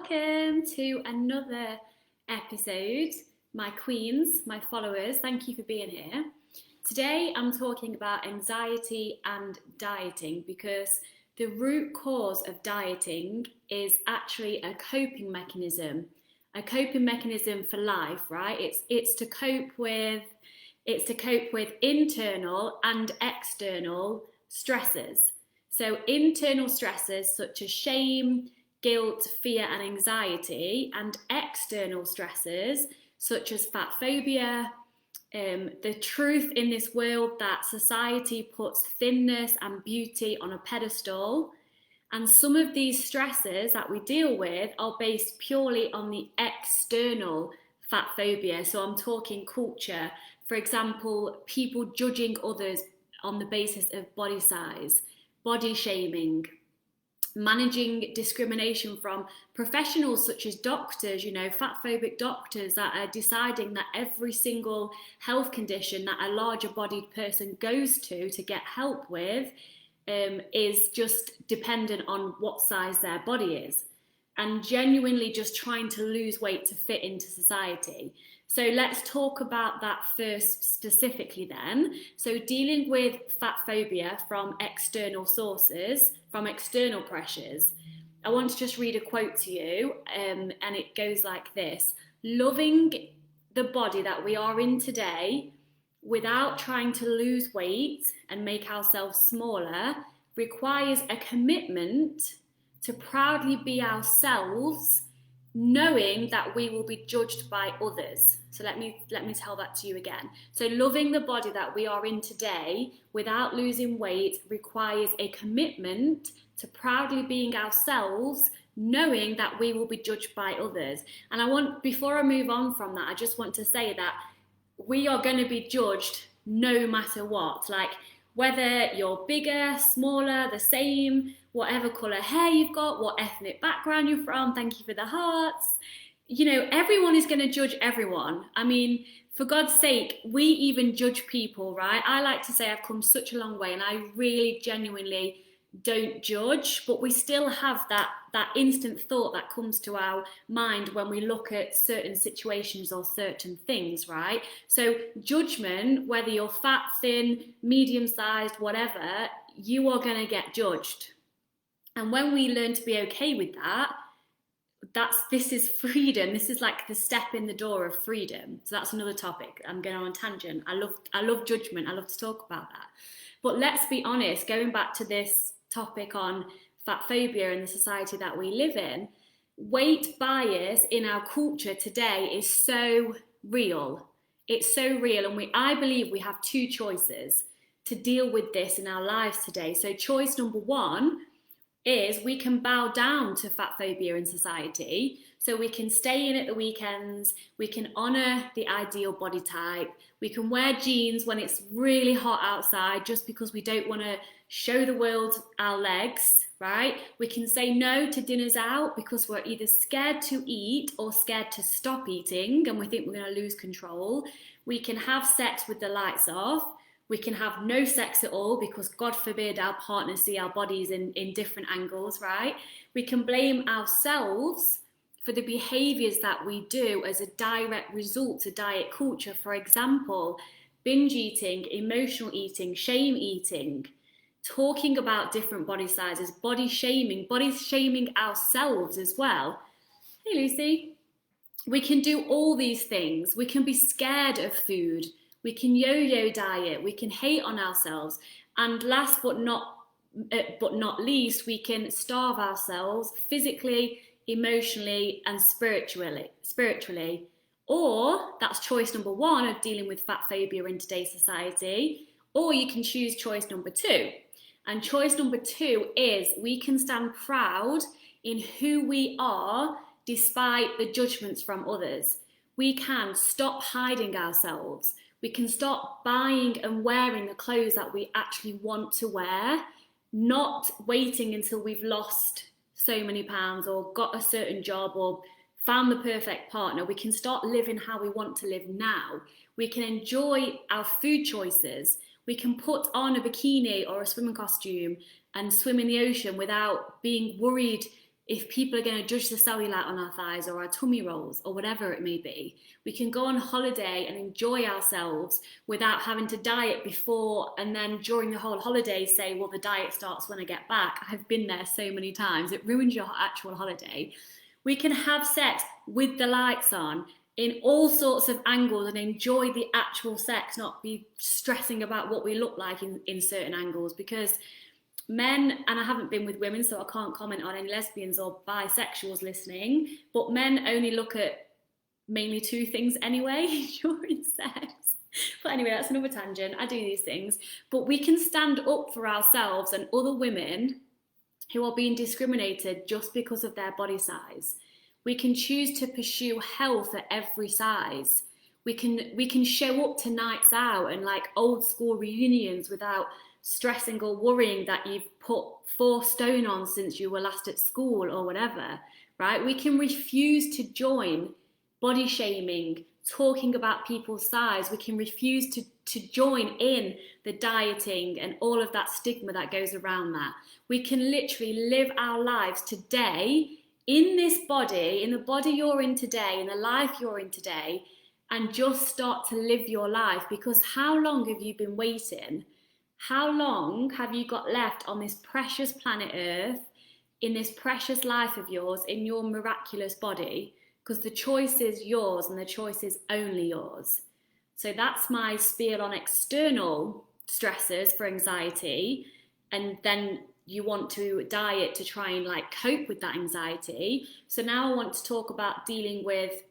welcome to another episode. My queens, my followers, thank you for being here. Today I'm talking about anxiety and dieting because the root cause of dieting is actually a coping mechanism for life, right? It's to cope with internal and external stresses. So internal stresses such as shame, guilt, fear and anxiety, and external stresses such as fat-phobia, the truth in this world that society puts thinness and beauty on a pedestal. And some of these stresses that we deal with are based purely on the external fat phobia. So I'm talking culture, for example, people judging others on the basis of body size, body shaming, managing discrimination from professionals such as doctors, fat-phobic doctors that are deciding that every single health condition that a larger bodied person goes to get help with is just dependent on what size their body is, and genuinely just trying to lose weight to fit into society. So let's talk about that first specifically then. So dealing with fat phobia from external sources, from external pressures. I want to just read a quote to you, and it goes like this: loving the body that we are in today without trying to lose weight and make ourselves smaller requires a commitment to proudly be ourselves, knowing that we will be judged by others. So let me tell that to you again. So loving the body that we are in today without losing weight requires a commitment to proudly being ourselves, knowing that we will be judged by others. And before I move on from that, I just want to say that we are going to be judged no matter what. Like, whether you're bigger, smaller, the same, whatever colour hair you've got, what ethnic background you're from, thank you for the hearts. Everyone is going to judge everyone. I mean, for God's sake, we even judge people, right? I like to say I've come such a long way and I really genuinely don't judge, but we still have that instant thought that comes to our mind when we look at certain situations or certain things, right? So judgment, whether you're fat, thin, medium-sized, whatever, you are going to get judged. And when we learn to be okay with that, this is freedom. This is like the step in the door of freedom. So that's another topic. I'm going on a tangent. I love judgment. I love to talk about that. But let's be honest, going back to this topic on fat phobia and the society that we live in, weight bias in our culture today is so real. It's so real. And I believe we have two choices to deal with this in our lives today. So choice number one is we can bow down to fat phobia in society. So we can stay in at the weekends, we can honour the ideal body type, we can wear jeans when it's really hot outside just because we don't want to show the world our legs, right? We can say no to dinners out because we're either scared to eat or scared to stop eating and we think we're going to lose control. We can have sex with the lights off. We can have no sex at all because God forbid our partners see our bodies in different angles, right? We can blame ourselves for the behaviours that we do as a direct result to diet culture. For example, binge eating, emotional eating, shame eating, talking about different body sizes, body shaming ourselves as well. Hey, Lucy. We can do all these things. We can be scared of food. We can yo-yo diet, we can hate on ourselves, and last but not least, we can starve ourselves physically, emotionally, and spiritually. Or that's choice number one of dealing with fat phobia in today's society. Or you can choose choice number two. And choice number two is we can stand proud in who we are despite the judgments from others. We can stop hiding ourselves. We can stop buying and wearing the clothes that we actually want to wear, not waiting until we've lost so many pounds or got a certain job or found the perfect partner. We can start living how we want to live now. We can enjoy our food choices. We can put on a bikini or a swimming costume and swim in the ocean without being worried if people are going to judge the cellulite on our thighs or our tummy rolls or whatever it may be. We can go on holiday and enjoy ourselves without having to diet before and then during the whole holiday say, well, the diet starts when I get back. I've been there so many times. It ruins your actual holiday. We can have sex with the lights on in all sorts of angles and enjoy the actual sex, not be stressing about what we look like in certain angles, because men, and I haven't been with women, so I can't comment on any lesbians or bisexuals listening, but men only look at mainly two things anyway during sex. But anyway, that's another tangent. I do these things. But we can stand up for ourselves and other women who are being discriminated just because of their body size. We can choose to pursue health at every size. We can show up to nights out and like old school reunions without stressing or worrying that you've put 4 stone on since you were last at school or whatever, right? We can refuse to join body shaming, talking about people's size. We can refuse to join in the dieting and all of that stigma that goes around that. We can literally live our lives today in this body, in the body you're in today, in the life you're in today, and just start to live your life. Because how long have you been waiting? How long have you got left on this precious planet Earth, in this precious life of yours, in your miraculous body? Because the choice is yours and the choice is only yours. So that's my spiel on external stressors for anxiety. And then you want to diet to try and like cope with that anxiety. So now I want to talk about dealing with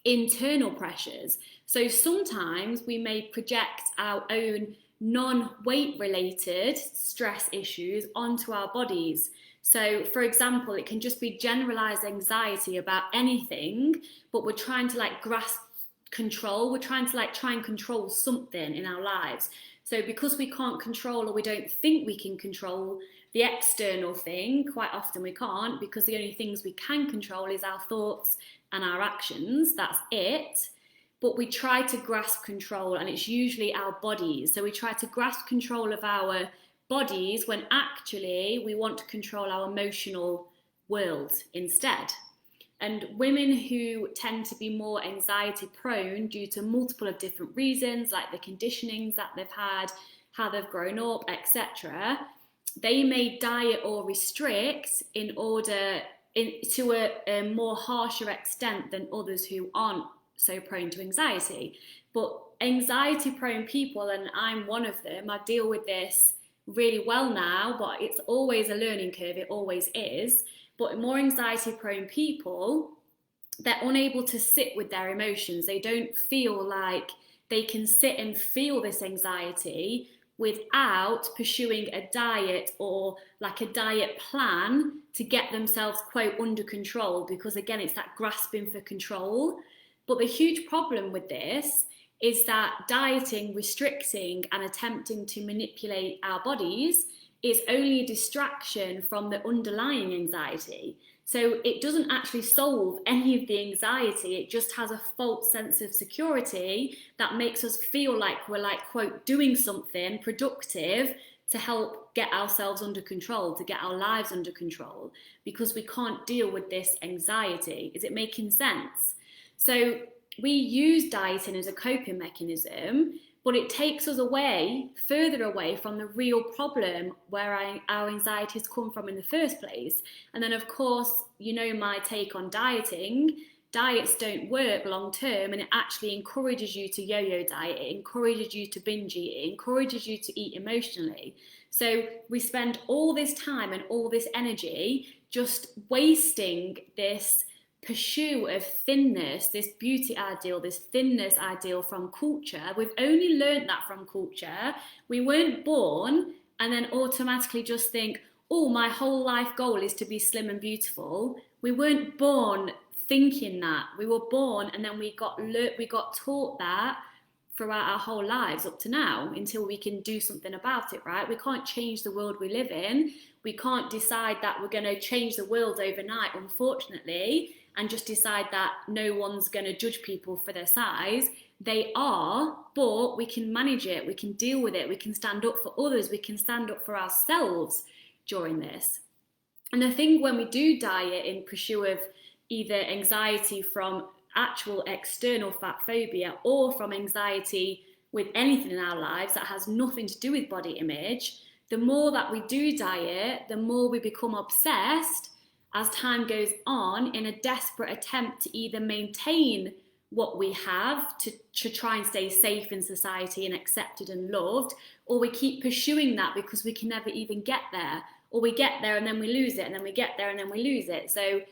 internal pressures. So sometimes we may project our own non-weight related stress issues onto our bodies. So for example, it can just be generalized anxiety about anything, but we're trying to like grasp control. We're trying to like try and control something in our lives. So because we can't control, or we don't think we can control the external thing, quite often we can't, because the only things we can control is our thoughts and our actions. That's it. But we try to grasp control, and it's usually our bodies. So we try to grasp control of our bodies when actually we want to control our emotional world instead. And women who tend to be more anxiety prone due to multiple of different reasons, like the conditionings that they've had, how they've grown up, etc., they may diet or restrict in order to a more harsher extent than others who aren't so prone to anxiety. But anxiety prone people, and I'm one of them, I deal with this really well now, but it's always a learning curve, it always is. But more anxiety prone people, they're unable to sit with their emotions. They don't feel like they can sit and feel this anxiety without pursuing a diet or like a diet plan to get themselves, quote, under control, because again, it's that grasping for control. But the huge problem with this is that dieting, restricting, and attempting to manipulate our bodies is only a distraction from the underlying anxiety. So it doesn't actually solve any of the anxiety. It just has a false sense of security that makes us feel like we're like, quote, doing something productive to help get ourselves under control, to get our lives under control, because we can't deal with this anxiety. Is it making sense? So we use dieting as a coping mechanism, but it takes us away, further away from the real problem where our anxieties come from in the first place. And then, of course, you know my take on dieting. Diets don't work long term, and it actually encourages you to yo-yo diet, it encourages you to binge eat, it encourages you to eat emotionally. So we spend all this time and all this energy just wasting this pursuit of thinness, this beauty ideal, this thinness ideal from culture. We've only learned that from culture. We weren't born and then automatically just think, oh, my whole life goal is to be slim and beautiful. We weren't born thinking that. We were born and then we got taught that throughout our whole lives up to now, until we can do something about it, right? We can't change the world we live in. We can't decide that we're going to change the world overnight, unfortunately, and just decide that no one's going to judge people for their size. They are, but we can manage it, we can deal with it, we can stand up for others, we can stand up for ourselves during this. And I think when we do diet in pursuit of either anxiety from actual external fat phobia or from anxiety with anything in our lives that has nothing to do with body image, the more that we do diet, the more we become obsessed as time goes on in a desperate attempt to either maintain what we have to try and stay safe in society and accepted and loved, or we keep pursuing that because we can never even get there, or we get there and then we lose it, and then we get there and then we lose it. So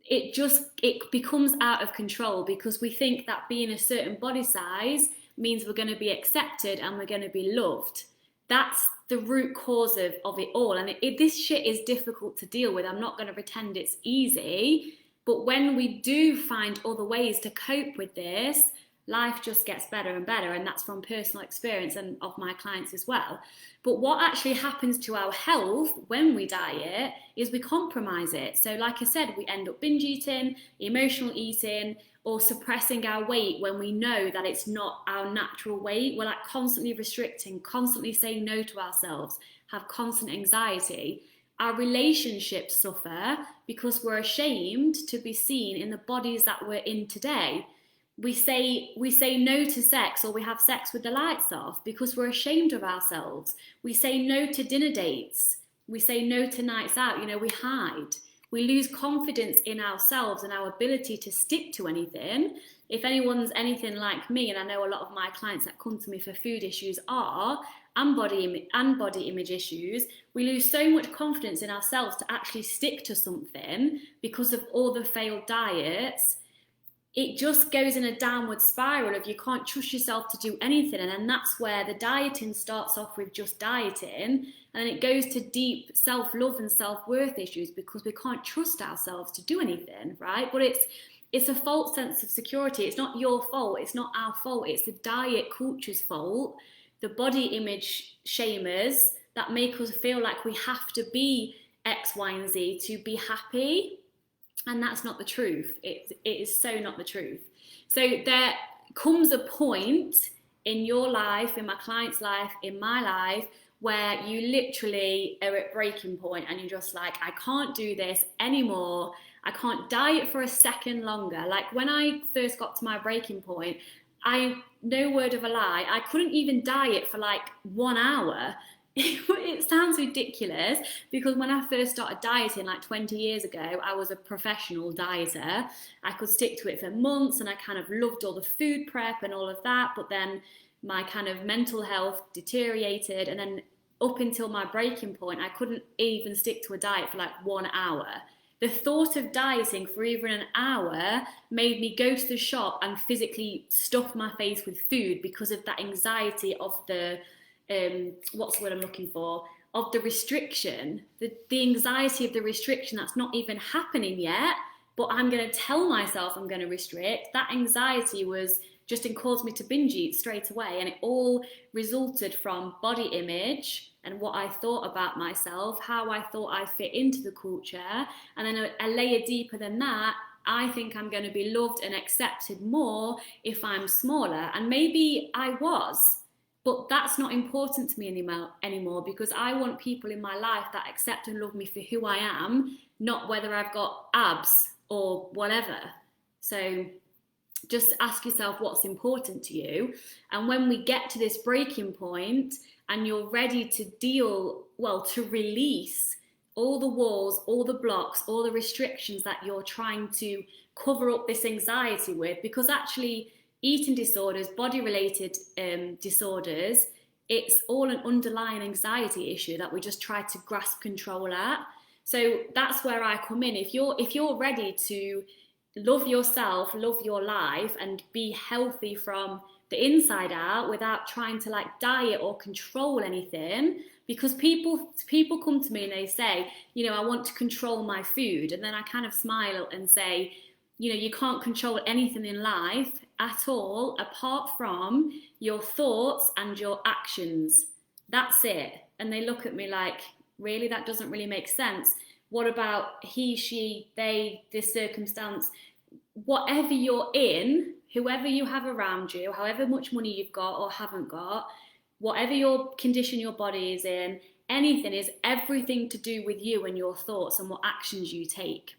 it becomes out of control because we think that being a certain body size means we're going to be accepted and we're going to be loved. That's the root cause of it all. And this shit is difficult to deal with. I'm not going to pretend it's easy. But when we do find other ways to cope with this, life just gets better and better. And that's from personal experience and of my clients as well. But what actually happens to our health when we diet is we compromise it. So like I said, we end up binge eating, emotional eating, or suppressing our weight when we know that it's not our natural weight. We're like constantly restricting, constantly saying no to ourselves, have constant anxiety. Our relationships suffer because we're ashamed to be seen in the bodies that we're in today. We say no to sex, or we have sex with the lights off because we're ashamed of ourselves. We say no to dinner dates. We say no to nights out. We hide. We lose confidence in ourselves and our ability to stick to anything. If anyone's anything like me, and I know a lot of my clients that come to me for food issues and body image issues, we lose so much confidence in ourselves to actually stick to something because of all the failed diets. It just goes in a downward spiral of you can't trust yourself to do anything. And then that's where the dieting starts off with just dieting. And then it goes to deep self-love and self-worth issues because we can't trust ourselves to do anything, right? But it's a false sense of security. It's not your fault. It's not our fault. It's the diet culture's fault. The body image shamers that make us feel like we have to be X, Y, and Z to be happy. And that's not the truth. It is so not the truth. So there comes a point in your life, in my client's life, in my life, where you literally are at breaking point and you're just like, I can't do this anymore. I can't diet for a second longer. Like when I first got to my breaking point, no word of a lie, I couldn't even diet for like 1 hour. It sounds ridiculous because when I first started dieting like 20 years ago, I was a professional dieter. I could stick to it for months and I kind of loved all the food prep and all of that. But then my kind of mental health deteriorated. And then up until my breaking point, I couldn't even stick to a diet for like 1 hour. The thought of dieting for even an hour made me go to the shop and physically stuff my face with food because of that anxiety of the what's the word I'm looking for, of the restriction, the anxiety of the restriction that's not even happening yet, but I'm going to tell myself I'm going to restrict. That anxiety was just caused me to binge eat straight away, and it all resulted from body image and what I thought about myself, how I thought I fit into the culture, and then a layer deeper than that, I think I'm going to be loved and accepted more if I'm smaller, and maybe I was. But that's not important to me anymore because I want people in my life that accept and love me for who I am, not whether I've got abs or whatever. So just ask yourself what's important to you. And when we get to this breaking point and you're ready to to release all the walls, all the blocks, all the restrictions that you're trying to cover up this anxiety with, because actually eating disorders, body-related disorders, it's all an underlying anxiety issue that we just try to grasp control at. So that's where I come in. If you're ready to love yourself, love your life, and be healthy from the inside out without trying to like diet or control anything, because people come to me and they say, I want to control my food, and then I kind of smile and say, you can't control anything in life at all apart from your thoughts and your actions. That's it. And they look at me like, really? That doesn't really make sense. What about he, she, they, this circumstance? Whatever you're in, whoever you have around you, however much money you've got or haven't got, whatever your condition your body is in, anything is everything to do with you and your thoughts and what actions you take.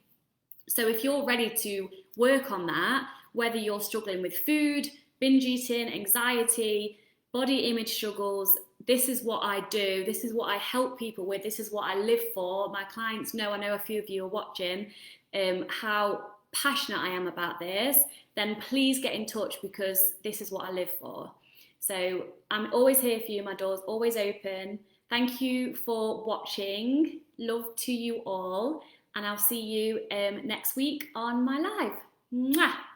So if you're ready to work on that, whether you're struggling with food, binge eating, anxiety, body image struggles, this is what I do. This is what I help people with. This is what I live for. My clients know, I know a few of you are watching, how passionate I am about this. Then please get in touch, because this is what I live for. So I'm always here for you. My door's always open. Thank you for watching. Love to you all. And I'll see you next week on my live. Mwah!